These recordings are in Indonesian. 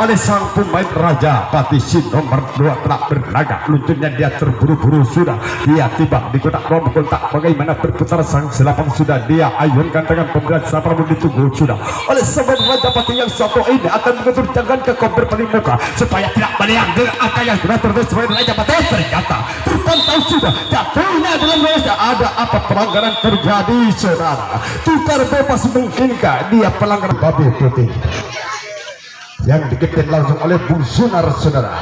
oleh sang pemain Raja Pati si nomor 2 telah berlaga. Luncurnya dia terburu-buru sudah. Dia tiba di kotak rombol tak bagaimana berputar sang selapang sudah dia ayunkan dengan pemberat sabar ditunggu sudah. Oleh sang pemain Raja Pati yang satu ini akan mengatur jangan ke koper paling muka supaya tidak melihat dengan angka yang sudah terus pemain Raja Pati. Ternyata terpantau sudah jatuhnya dalam race. Ada apa pelanggaran terjadi saudara? Tukar bebas mungkinkah dia pelanggaran babi putih yang diketin langsung oleh Bung Sunar saudara.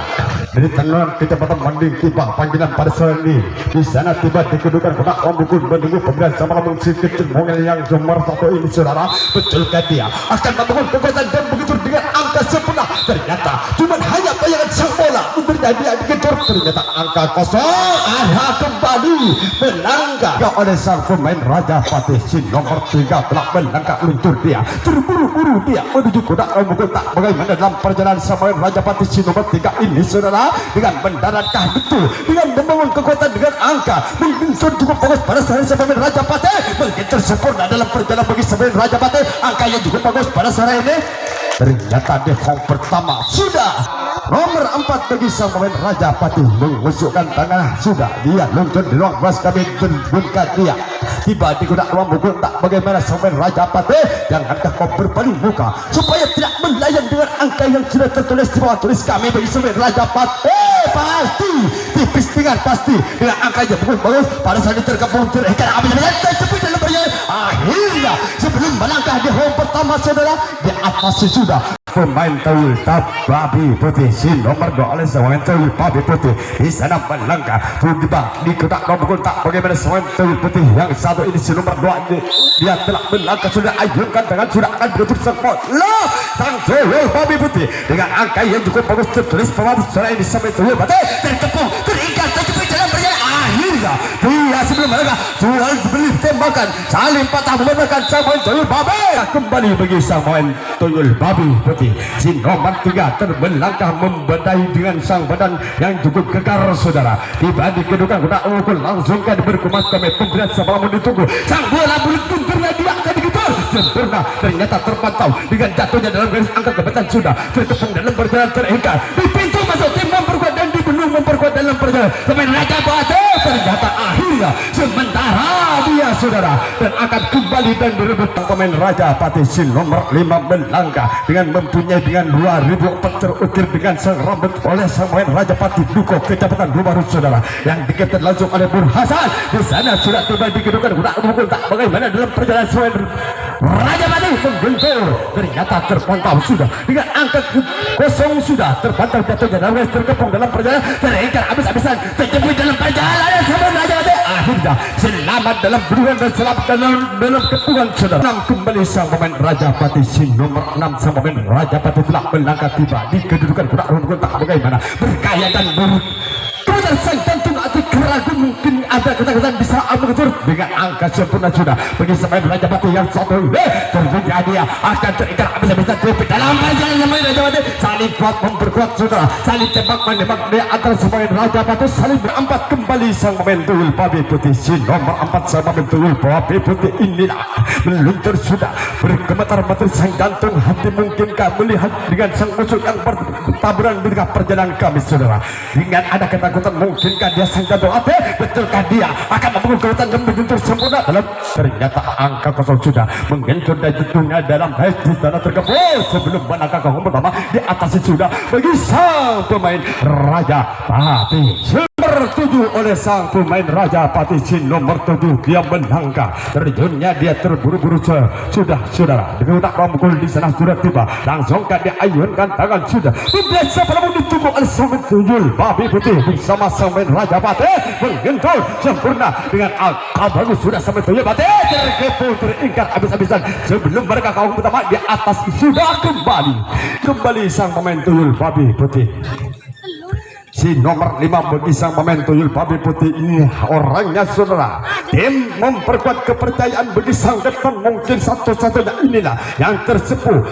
Dari tenang kecepatan banding tiba panggilan pada sore ini di sana tiba di kedudukan kotak ombukun menunggu pemilihan sama mengisi kecil mongel yang nomor 1 ini saudara. Betulkah dia akan membangun kekuatan dan begitu dengan angka sempurna? Ternyata cuma hanya bayangan sang bola memberinya dia dikejar. Ternyata angka kosong ada kembali melangkah oleh sang pemain Raja Pati si nomor 3 telah melangkah luncur dia terburu-buru dia menuju kotak ombukun tak bagaimana dalam perjalanan sama Raja Pati si nomor 3 ini saudara. Dengan mendaratkah betul dengan membangun kekuatan dengan angka menggentur cukup bagus pada sore pemain Raja Pati menggentur sempurna dalam perjalanan bagi pemain Raja Pati. Angka yang cukup bagus pada sore ini. Ternyata di home pertama sudah nomor 4 bagi sang pemain Raja Pati mengusukkan tangan sudah dia luncur di ruang bas kami terbungkat dia tiba di kotak ruang buku tak bagaimana sang pemain Raja Pati jangankah kau berpaling muka supaya tidak melayang dengan angka yang sudah tertulis di bawah tulis kami bagi sang pemain Raja Pati. Pasti tipis dengan pasti dengan angka yang bagus pada saat ini tergabung terikat habis terjepit dalam perjalanan akhirnya sebelum melangkah di home pertama saudara di atas sudah pemain Tawil Babi Putih si nomor 2 oleh pemain Tawil Babi Putih di sana melangkah tiba di kotak nomor tak bagaimana pemain Tawil Putih yang satu ini si nomor 2 ini dia telah melangkah sudah ayunkan tangan sudah akan berutur sempat loh sang Tawil Babi Putih dengan angka yang cukup bagus tertulis pematih suara ini sampai Tawil Putih terkepung terikat terjepit dalam perjalanan akhirnya dia sebelum melangkah jual beli tembakan saling patah memberikan sang pemain Tawil Babi kembali bagi sang pemain Tawil Babi Putih si nomor 3 terbelangkah membadai dengan sang badan yang cukup kekar saudara. Tiba di kedudukan kotak umum langsung kan berkumas kami pemberian sebelum ditunggu sang bola bulut punturnya dia akan digetar sempurna ternyata terpantau dengan jatuhnya dalam garis angka kebetulan sudah terkepung dalam perjalanan terikat di pintu masuk tim memperkuat dan dibendung memperkuat dalam perjalanan pemain Raja Pati ternyata akhirnya sementara dia saudara dan akan kembali dan berebut pemain Raja Pati si nomor 5 melangkah dengan mempunyai dengan 2004 terukir dengan sang rambut oleh sang pemain Raja Pati Duko kecepatan Rumah saudara yang dikejar langsung oleh Bur Hasan di sana sudah tiba di kedudukan kuda umum tak bagaimana dalam perjalanan pemain Raja Pati menggentur ternyata terpantau sudah dengan angka kosong sudah terpantau jatuhnya dalam terkepung dalam perjalanan terikat habis-habisan terjepit dalam perjalanan sama Raja Pati akhirnya selamat dalam beruang dan selamat dalam kepungan saudara. Kembali sang pemain Raja Pati si nomor 6 sang pemain Raja Pati telah melangkah tiba di kedudukan kuda umum tak bagaimana berkaya dan kemudian sang jantung atau keragu mungkin ada ketakutan bisa mengetur dengan angka sempurna sudah bagi pemain Raja Pati yang satu terbuka dia akan terikat habis-habisan terjepit dalam perjalanan pemain Raja Pati saling kuat memperkuat saudara saling tembak menembak di antara pemain Raja Pati saling berempat kembali sang pemain Tawil Babi Putih si nomor 4 sang pemain Tawil Babi Putih inilah meluncur sudah bergemetar mati sang jantung hati mungkinkah melihat dengan sang musuh yang bertaburan di tengah perjalanan kami saudara dengan ada ketakutan mungkinkah dia sang jantung hati betulkah dia akan membangun kekuatan dan menyentuh sempurna dalam ternyata angka kosong sudah mengentur dan jatuhnya dalam race di sana terkepung sebelum menangkap ke home pertama di atas sudah bagi sang pemain Raja Pati nomor 7 oleh sang pemain Raja Pati si nomor 7 dia melangkah terjunnya dia terburu-buru sudah saudara dengan tak ramukul di sana sudah tiba langsung kan dia ayunkan tangan sudah biasa pun ditunggu oleh sang Tawil Babi Putih bersama sang pemain Raja Pati menggentur sempurna dengan angka bagus sudah sampai Tawil Pati terkepung terikat habis-habisan sebelum mereka kaum pertama di atas sudah kembali sang pemain Tawil Babi Putih si nomor 5 bagi sang pemain Tawil Babi Putih ini orangnya saudara tim memperkuat kepercayaan bagi sang depan mungkin satu-satunya inilah yang tersepuh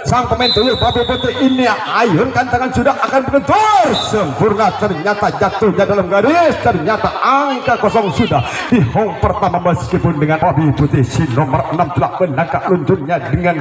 sang pemain Tawil Babi Putih ini ayunkan tangan sudah akan bentur sempurna ternyata jatuhnya dalam garis ternyata angka kosong sudah di home pertama meskipun dengan Babi Putih si nomor 6 telah menangkap luncurnya dengan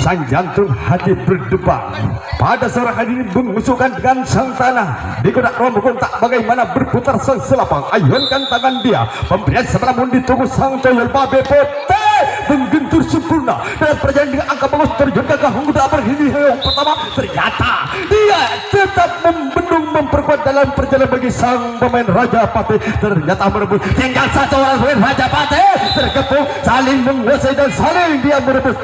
sang jantung hati berdebar pada sore hari ini mengusulkan dengan sang tanah di kodak rombongan tak bagaimana berputar sang selapang ayunkan tangan dia pemberian sebelum ditunggu sang toyol babe pote menggentur sempurna dan perjalanan dengan angka bagus terjun ke kahung tak berhenti yang pertama ternyata dia tetap membendung memperkuat dalam perjalanan bagi sang pemain Raja Patih ternyata merebut tinggal satu orang pemain Raja Patih terkepung saling menguasai dan saling dia merebut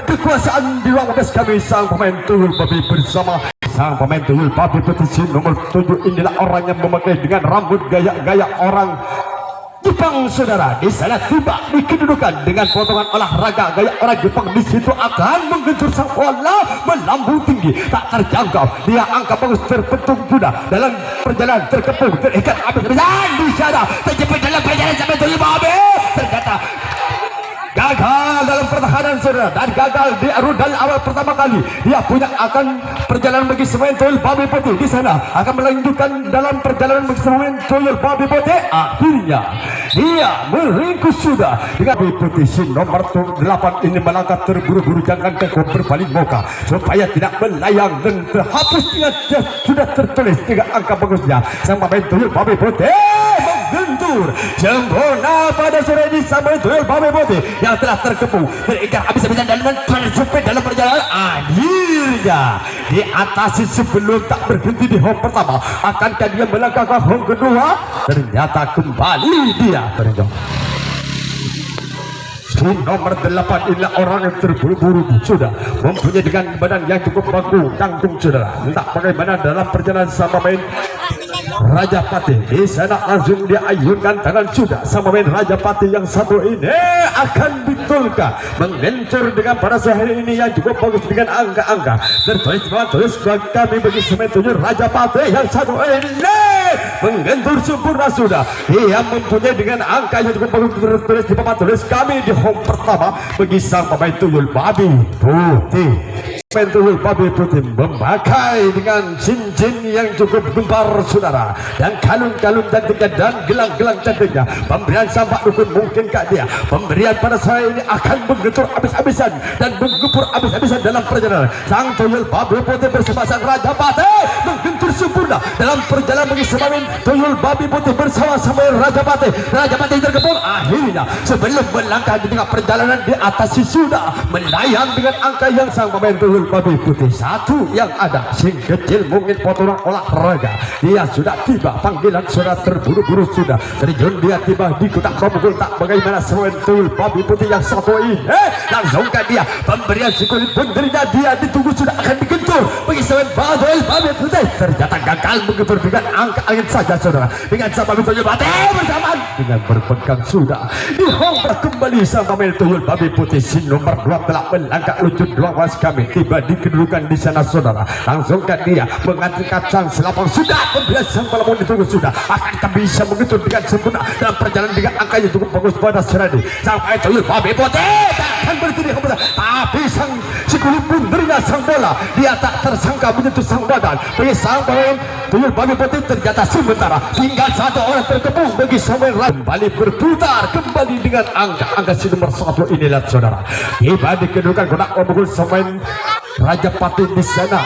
kekuasaan di ruang bebas kami sang pemain tuyul babi bersama sang pemain tuyul babi petisi nomor 7 inilah orang yang memakai dengan rambut gaya-gaya orang Jepang saudara di sana tiba di kedudukan dengan potongan olahraga gaya orang Jepang di situ akan menggencur sang bola melambung tinggi tak terjangkau dia angka bagus terpetung sudah dalam perjalanan terkepung terikat habis dan di sana terjepit dalam perjalanan sampai tuyul babi ternyata gagal dalam pertahanan saudara dan gagal di rudal awal pertama kali dia punya akan perjalanan bagi semen tuyul babi putih di sana akan melanjutkan dalam perjalanan bagi semen tuyul babi putih akhirnya dia meringkus sudah dengan babi putih si nomor 8 ini melangkah terburu-buru jangan kekau berbalik muka supaya tidak melayang dan terhapus dengan sudah tertulis dengan angka bagusnya sang pemain tuyul babi putih menggentur sempurna pada sore ini sampai tuyul babi putih yang telah terkepung terikat habis-habisan dalam terjepit dalam perjalanan akhirnya diatasi sebelum tak berhenti di home pertama akankah dia melangkah ke home kedua ternyata kembali dia terjong nomor 8 inilah orang yang terburu-buru sudah mempunyai dengan badan yang cukup bagus tanggung saudara entah bagaimana dalam perjalanan sama main Raja Patih di sana langsung diayunkan tangan sudah sama main Raja Patih yang satu ini akan betulkah mengencur dengan pada sehari ini yang cukup bagus dengan angka-angka tertulis kami bagi semen 7 Raja Patih yang satu ini mengentur sempurna sudah dia mempunyai dengan angka yang cukup bagus tertulis di papan tulis kami di home pertama bagi sang pemain tuyul babi putih pemain tuyul babi putih memakai dengan cincin yang cukup gempar saudara dan kalung-kalung cantiknya dan gelang-gelang cantiknya pemberian sampak dukun mungkinkah dia pemberian pada saya ini akan menggetur habis-habisan dan menggempur habis-habisan dalam perjalanan sang tuyul babi putih bersama sang Raja Patih menggentur sempurna dalam perjalanan bagi semamin tuyul babi putih bersama Raja Patih terkepung akhirnya sebelum melangkah di tengah perjalanan di atas sudah melayang dengan angka yang sang pemain tuyul babi putih satu yang ada sing kecil mungkin potongan olahraga dia sudah tiba panggilan sudah terburu-buru sudah terjun dia tiba di kotak rombongan tak bagaimana semen tuyul babi putih yang satu ini langsungkan dia pemberian sekulit benderinya dia ditunggu sudah akan digentur bagi semen tuyul babi putih ternyata gagal menggentur dengan angka angin saja saudara dengan sama tuyul babi bersamaan dengan berpegang sudah di hongkong kembali sang pemain tuyul babi putih si nomor 2 telah melangkah lucut lawas kami tiba di kedudukan di sana saudara langsungkan dia mengantarkan sang selapang sudah pemberian sang pelamun ditunggu sudah akan bisa menggentur dengan sempurna dalam perjalanan dengan angkanya cukup bagus pada seradi sang pemain tuyul babi putih akan berhenti di hongkong tapi sang sekulit bunderinya sang bola dia tak tersangka menyentuh sang badan bagi sang pemain tuyul babi putih ternyata sementara tinggal satu orang terkepung bagi semen kembali berputar kembali dengan angka si nomor 1 inilah saudara tiba di kedudukan kotak rombongan semen Raja Patih di sana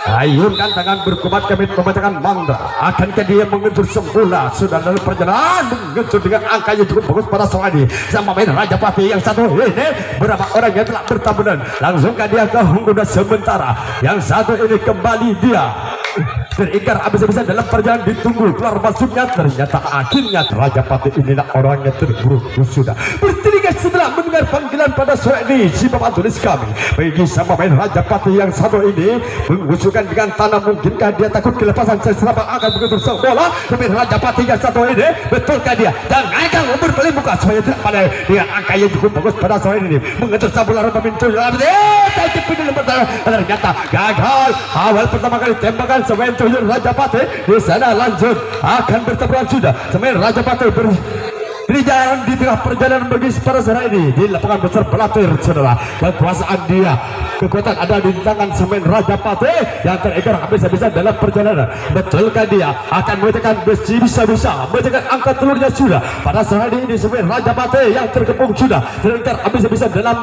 ayunkan tangan berkumat kami membacakan mantra akankah dia mengentur sempurna sudah dalam perjalanan mengentur dengan angka yang cukup bagus pada saat ini sama main Raja Patih yang satu ini berapa orang yang telah bertaburan langsungkan dia ke hongkuda sementara yang satu ini kembali dia terikat habis-habisan dalam perjalanan ditunggu keluar masuknya ternyata akhirnya Raja Patih inilah orang yang terburu-buru sudah berterikat setelah mendengar panggilan pada sore ini si papan tulis kami bagi sama main Raja Patih yang satu ini mengusulkan dengan tanah mungkinkah dia takut kelepasan serabang akan begitu sang bola tapi Raja Patih yang satu ini betulkah dia dan akan berbalik muka supaya tidak pada dia angka yang cukup bagus pada sore ini mengetur sang bola memintu ternyata gagal awal pertama kali tembakan semen tuyul Raja Patih di sana lanjut akan bertabrakan sudah semen Raja Patih berjalan di tengah perjalanan bagi para saudara ini di lapangan besar Belatir saudara kekuasaan dia kekuatan ada di tangan semen Raja Patih yang terekor habis-habisan dalam perjalanan betulkah dia akan memecahkan besi bisa-bisa memecahkan angka telurnya sudah pada saat ini semen Raja Patih yang terkepung sudah terekor habis-habisan dalam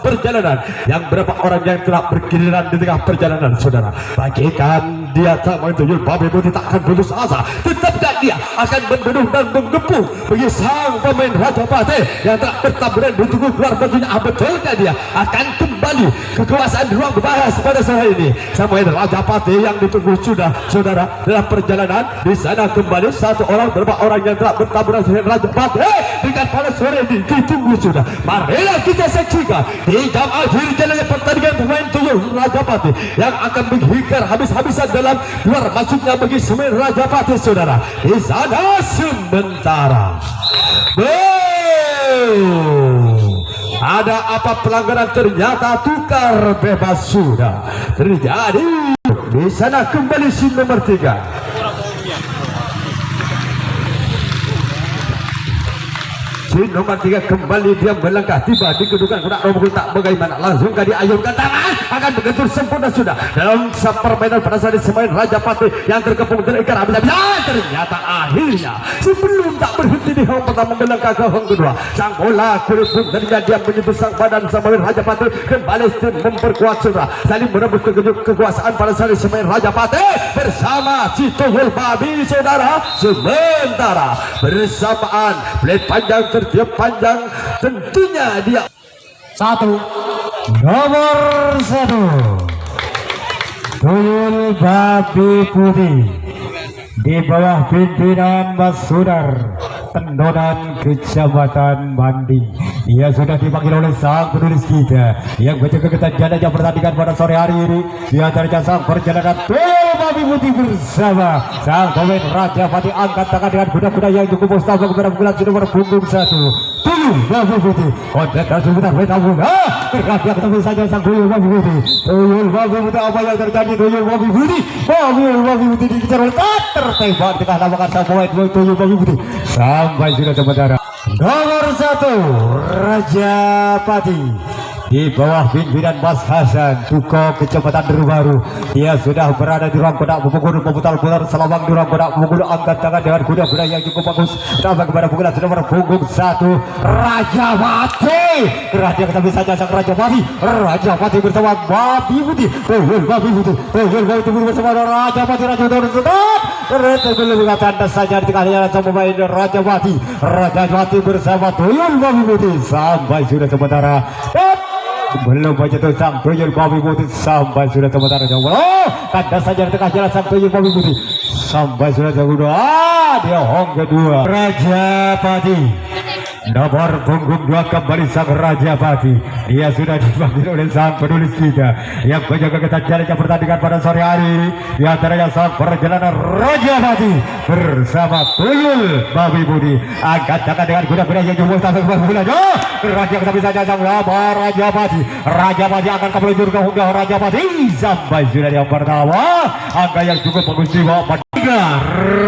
perjalanan. Yang berapa orang yang telah bergiliran di tengah perjalanan, saudara. Bagikan dia tak tuyul babi putih tak akan putus asa. Tetapkan dia akan membunuh dan menggepung bagi sang pemain Rajapati yang telah bertaburan di tubuh keluar bajunya. Betulkah dia akan kembali kekuasaan ruang bahas pada sore ini? Samuel Rajapati yang ditunggu sudah, saudara, dalam perjalanan di sana kembali satu orang, berapa orang yang telah bertaburan dengan Rajapati dengan pada sore ini ditunggu sudah. Marilah kita saksikan di jam akhir jalannya pertandingan pemain tuyul Rajapati yang akan menghikar habis-habisan dalam luar masuknya bagi Samuel Rajapati, saudara. Di sana sementara ada apa pelanggaran, ternyata tukar bebas sudah terjadi. Di sana kembali si nomor 3. Nomor 3 kembali dia melangkah tiba di kedudukan kuda rombongan tak bagaimana langsung diayunkan tangan akan begitu sempurna sudah dalam permainan pada saat semain Rajapati yang terkepung terikat habis-habisan. Ternyata akhirnya sebelum tak berhenti di hong pertama melangkah ke hong kedua, sang bola kulit pun tadinya dia menyentuh sang badan semain Rajapati kembali memperkuat sudah saling merebut kekuasaan pada saat semain Rajapati bersama Citoyul Babi, saudara. Sementara bersamaan blade panjang tertiup panjang, tentunya dia nomor 1 Tuyul Babi Putih di bawah pimpinan Mas Sudar Tendonan Kecamatan Banding. Ia sudah dipanggil oleh sang penulis kita yang menjaga ketajaman pertandingan pada sore hari ini. Di antaranya sang perjalanan Tuyul Babi Putih bersama sang pemain Rajapati. Angkat tangan dengan kuda-kuda yang cukup mustafa kepada pukulan nomor punggung 1 Tuyul Babi Putih. Konsentrasi sebentar bertabung. Gerak dia ketemu saja sang Tuyul Babi Putih. Tuyul Babi Putih, apa yang terjadi? Tuyul Babi Putih, Tuyul Babi Putih dikejar oleh tertembak di tengah lapangan sang pemain Tuyul Babi Putih sampai sudah sementara. Nomor 1 Rajapati di bawah pimpinan Mas Hasan Tuko Kecamatan Baru. Dia sudah berada di ruang kodak memukul memutar-putar selawang di ruang kodak memukul, angkat tangan dengan kuda-kuda yang cukup bagus sampai kepada pukulan nomor punggung 1 Rajapati. Kerajaan kita bisa sang Rajapati bersama Babi Putih. Tuyul Babi Putih bersama Rajapati. Belum tanda saja di tengahnya sang pemain Rajapati bersama Tuyul Babi Putih sampai sudah sementara. Belum baca tuh sang Tuyul Babi Putih sampai sudah sementara. Tanda saja di tengah jalan sang Tuyul Babi Putih sampai sudah sementara. Dia hong kedua Rajapati. Nomor punggung 2 kembali sang Rajapati. Dia sudah dipanggil oleh sang penulis kita yang menjaga ketajaman pertandingan pada sore hari ini. Di antaranya sang perjalanan Rajapati bersama Tuyul Babi Putih. Angkat tangan dengan kuda-kuda yang jumlah sampai ke bulan. Raja kita bisa sang Rajapati. Rajapati akan kembali ke unggah Rajapati sampai sudah yang pertama. Angka yang cukup bagus di bawah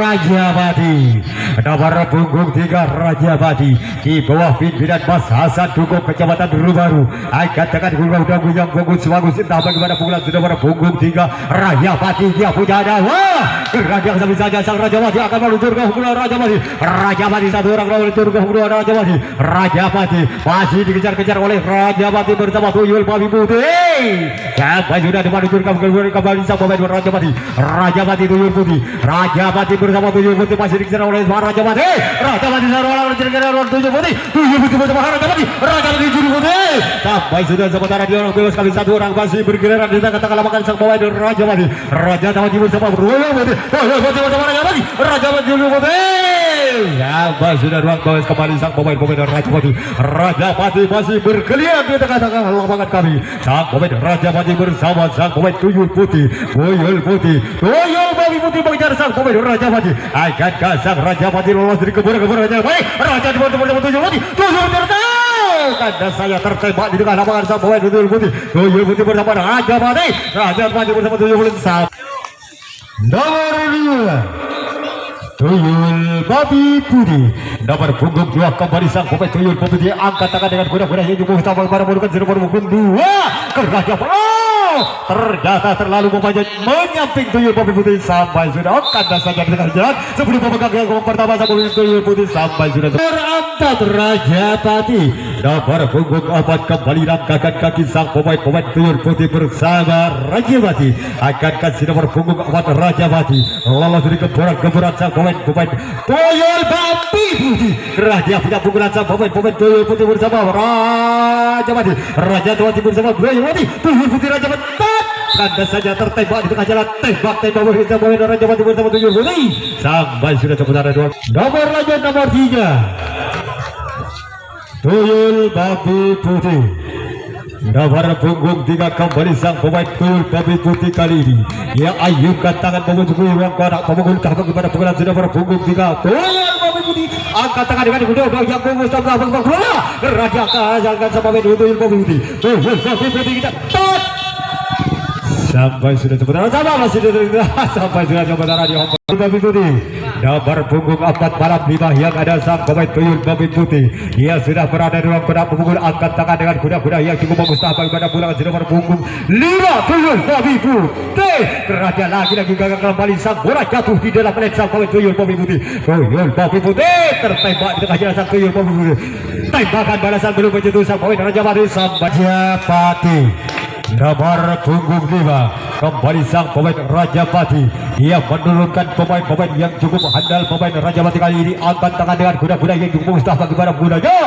Rajapati. Nomor punggung 3 Rajapati di bawah pimpinan Mas Hasan Tuko Kecamatan Baru. Angkat tangan kuda-kuda yang bagus entah bagaimana pukulan nomor punggung 3 Rajapati. Dia punya nyawa. Raja bisa saja sang Rajapati akan meluncur ke pukulan Rajapati. Satu orang meluncur ke pukulan Rajapati masih dikejar-kejar oleh Rajapati bersama Tuyul Babi Putih. Sampai sudah meluncurkan kembali sang pemain Rajapati Tuyul Putih. Rajapati bersama Tuyul Putih masih dikejar oleh Rajapati satu orang mengejar Tuyul Putih bersama Rajapati Tuyul Putih. Sampai sudah sementara dia orang bebas kali satu orang masih bergiliran di tengah-tengah lapangan sang pemain Rajapati bersama Tuyul Putih bersama Rajapati Tuyul Putih. Sampai sudah ruang bebas kembali sang pemain Rajapati masih berkeliaran di tengah-tengah lapangan kami. Sang pemain Rajapati bersama sang pemain Tuyul Putih Tuyul Babi Putih mengejar sang pemain Rajapati. Akankah sang Rajapati lolos dari keburan Rajapati? Rajapati Tuyul Putih karena saya tertembak di tengah lapangan sang pemain Tuyul Putih bersama Rajapati bersama Tuyul Putih. Nomor 2 Tuyul Babi Putih. Nomor punggung 2 kembali sang pemain Tuyul Putih. Dia angkat tangan dengan kuda-kuda yang cukup utama kepada menggunakan nomor punggung 2 ke Rajapati. ternyata terlalu memanjat menyamping tuyul Bobby Putih sampai sudah kandas saja di tengah jalan sebelum memegang yang pertama sampai tuyul Putih sampai sudah berempat Rajapati. Nomor punggung 4 kembali langkahkan kaki sang pemain tuyul Putih bersama Rajapati. Akan kasih nomor punggung 4 Rajapati lolos dari geburan sang pemain tuyul Bobby Putih. Raja punya pukulan sang pemain tuyul Putih bersama Rajapati bersama Rajapati. Tuyul Putih Rajapati kandas saja tertembak di tengah jalan, tembak bersama Rajapati bersama tuyul Putih sampai sudah sementara dua. Nomor lanjut nomor 3 tuyul Bobby Putih. Nomor punggung 3 kembali sang pemain tuyul Bobby Putih kali ini. Ia ayunkan tangan memasuki ruang kotak memukul kaki kepada pukulan sudah nomor punggung 3 tuyul Bobby Putih. Angkat tangan dengan kedua yang punggung sebelah bola. Raja kajalkan sama pemain tuyul Bobby Putih. Tuyul Bobby Putih kita sampai sudah sebentar sampai sudah sebentar di Bobby Putih. Nomor punggung 4 malam 5 yang ada sang pemain tuyul Bobby Putih. Dia sudah berada di ruang kotak memukul angkat tangan dengan kuda-kuda yang cukup bagus sampai pada pulang nomor punggung 5 tuyul Bobby Putih. Raja lagi gagal kembali sang bola jatuh di dalam net sang pemain tuyul Bobby Putih. Tuyul Bobby Putih tertembak di tengah jalan sang tuyul Bobby Putih. Tembakan balasan belum menyentuh sang pemain Rajapati sampai Rajapati. Nomor punggung 5 kembali sang pemain Rajapati. Dia menurunkan pemain yang cukup handal. Pemain Rajapati kali ini angkat tangan dengan kuda-kuda yang cukup mustahil bagaimana kudanya.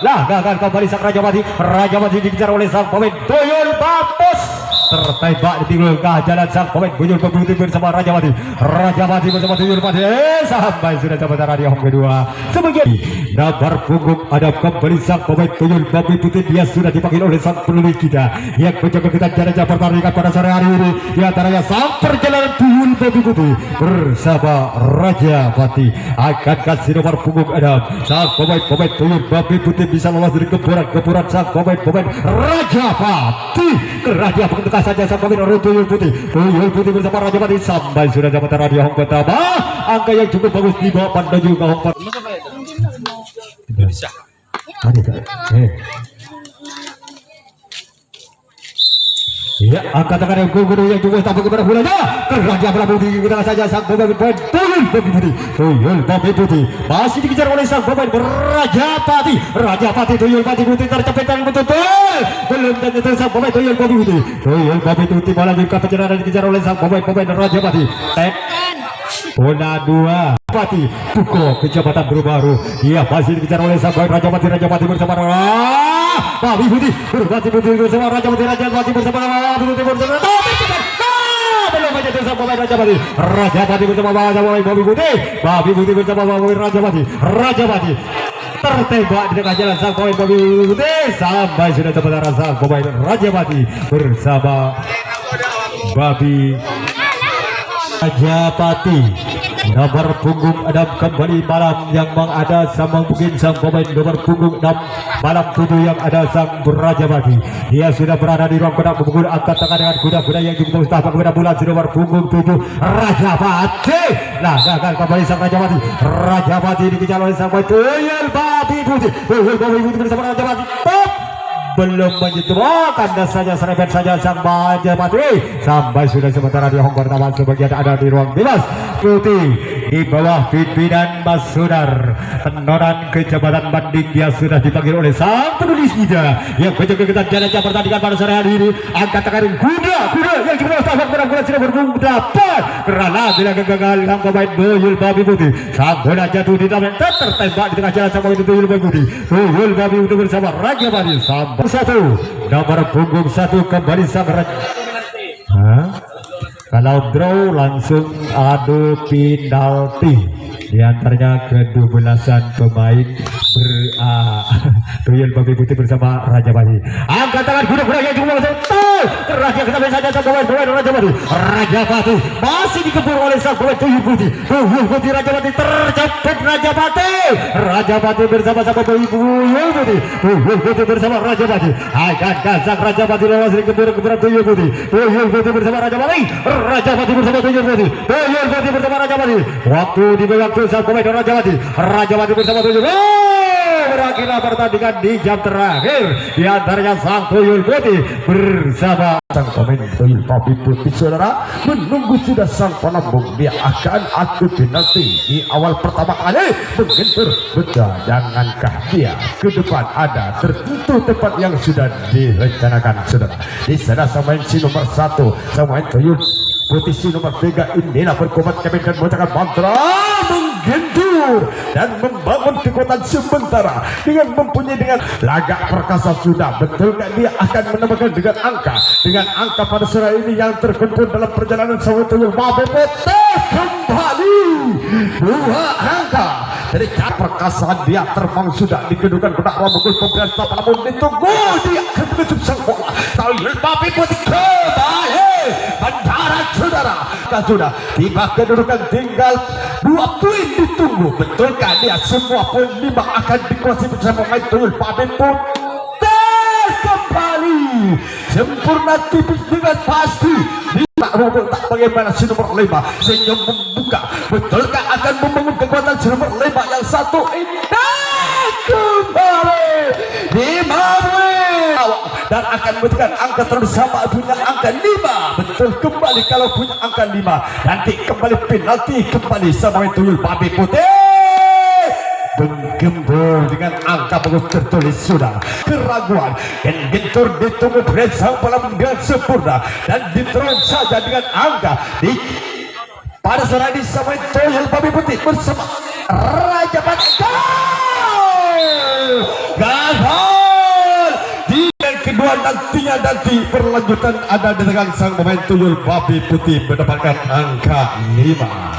Lah gagal kembali sang Rajapati dikejar oleh sang pemain tuyul Bapus. Tertembak di tengah jalan sang pemain tuyul Bobby Putih bersama Rajapati bersama tuyul Putih sampai sudah sementara di home kedua. Sebagian nomor punggung ada kembali sang pemain tuyul Bobby Putih. Dia sudah dipanggil oleh sang penulis kita yang menjaga kita jalannya pertandingan pada sore hari ini. Di antaranya sang perjalanan tuyul Bobby Putih bersama Rajapati. Akan kasih nomor punggung ada sang pemain tuyul Bobby Putih bisa lolos dari keburan sang pemain Rajapati. Raja pengekas saja sang pemain tuyul Putih bersama Rajapati sampai sudah sementara di home pertama. Angka yang cukup bagus di bawah menuju ke home bisa. Ya, angkat tangan yang guru yang juga sampai kepada bulanya. Raja Prabu di tengah saja sang pemain tuyul Bobby Putih masih dikejar oleh sang pemain Rajapati. Tuyul Bobby Putih tercepet yang betul-betul belum tentu sang pemain tuyul Bobby Putih melanjutkan perjalanan dikejar oleh sang pemain Rajapati. Bola 2 Rajapati Tuko kecepatan baru. Dia masih dikejar oleh sang pemain Rajapati bersama Bobby Putih bersama Rajapati bersama Bobby Putih bersama belum aja bersama pemain Rajapati bersama Bobby Putih bersama Rajapati tertembak di tengah jalan sang pemain Bobby Putih sampai sudah sementara sang pemain Rajapati bersama Bobby Rajapati. Nomor punggung 6 kembali malam yang ada sama mungkin sang pemain nomor punggung 6 malam 7 yang ada sang Rajapati. Dia sudah berada di ruang kotak memukul angkat tangan dengan kuda-kuda yang cukup mustahil kepada bulan nomor punggung 7 Rajapati. Nah gagal kembali sang Rajapati dikejar oleh sang pemain tuyul Bobby Putih bersama Rajapati belum menyentuh kandas saja serempet saja sang Rajapati sampai sudah sementara di home pertama. Sebagian ada di ruang bebas putih di bawah pimpinan Mas Sudar. Penonan kecepatan banding dia sudah dipanggil oleh sang penulis kita yang menjaga kita jalannya pertandingan pada sore hari ini. Angkat tangan kuda yang cukup mustahil pada bulan sudah berbunga dapat kerana bila gagal sang pemain tuyul Bobby Putih. Sang bola jatuh di dalam tertembak di tengah jalan sang pemain tuyul Bobby Putih bersama Rajapati sampai 1 nomor punggung 1 kembali sang kalau draw langsung adu penalti di antaranya ke-12an pemain tuyul Bobby Putih bersama Rajapati. Angkat tangan kuda-kuda yang cukup Raja kita saja sang pemain Rajapati masih dikebur oleh sang pemain tuyul Putih Rajapati tercepet Rajapati bersama sang pemain tuyul Putih bersama Rajapati. Akan sang Rajapati lolos dari keburan tuyul Putih bersama Rajapati bersama tuyul Putih bersama Rajapati. Waktu di waktu sang pemain Rajapati bersama tuyul berakhirlah pertandingan di jam terakhir di antaranya sang tuyul putih bersama sang pemain tuyul babi putih saudara menunggu sudah sang pelambung. Dia akan adu penalti di awal pertama kali menggentur betul. Jangankah dia ke depan ada tertentu tempat yang sudah direncanakan saudara. Di sana sang pemain si nomor 1 sang pemain tuyul putih si nomor 3 inilah berkobat kami dan mengucapkan mantra menggentur dan membangun kekuatan sementara dengan mempunyai dengan lagak perkasa sudah betul kan dia akan menambahkan dengan angka pada sore ini yang terkumpul dalam perjalanan sama tuyul babi putih kembali 2 angka dari perkasaan dia terbang sudah dikedukan kena memukul pemerintah namun ditunggu dia akan menutup sang bola tuyul babi putih kembali mendarat saudara sudah tiba kedudukan tinggal 2 poin ditunggu betulkah dia semua poin 5 akan dikuasai bersama pemain tuyul babi putih kembali sempurna tipis dengan pasti tak bagaimana si nomor 5 sehingga membuka betulkah akan membangun kekuatan si nomor 5 yang satu ini kembali di dan akan memberikan angka tersama punya angka 5 betul kembali kalau punya angka 5 nanti kembali penalti kembali sama tuyul babi putih menggembur dengan angka bagus tertulis sudah keraguan dan gentur ditunggu bersama dalam dengan sempurna dan diterus saja dengan angka di pada saat ini sama tuyul babi putih bersama Raja Bati gol di yang kedua nanti berlanjutan ada dengan sang pemain tuyul babi putih mendapatkan angka 5.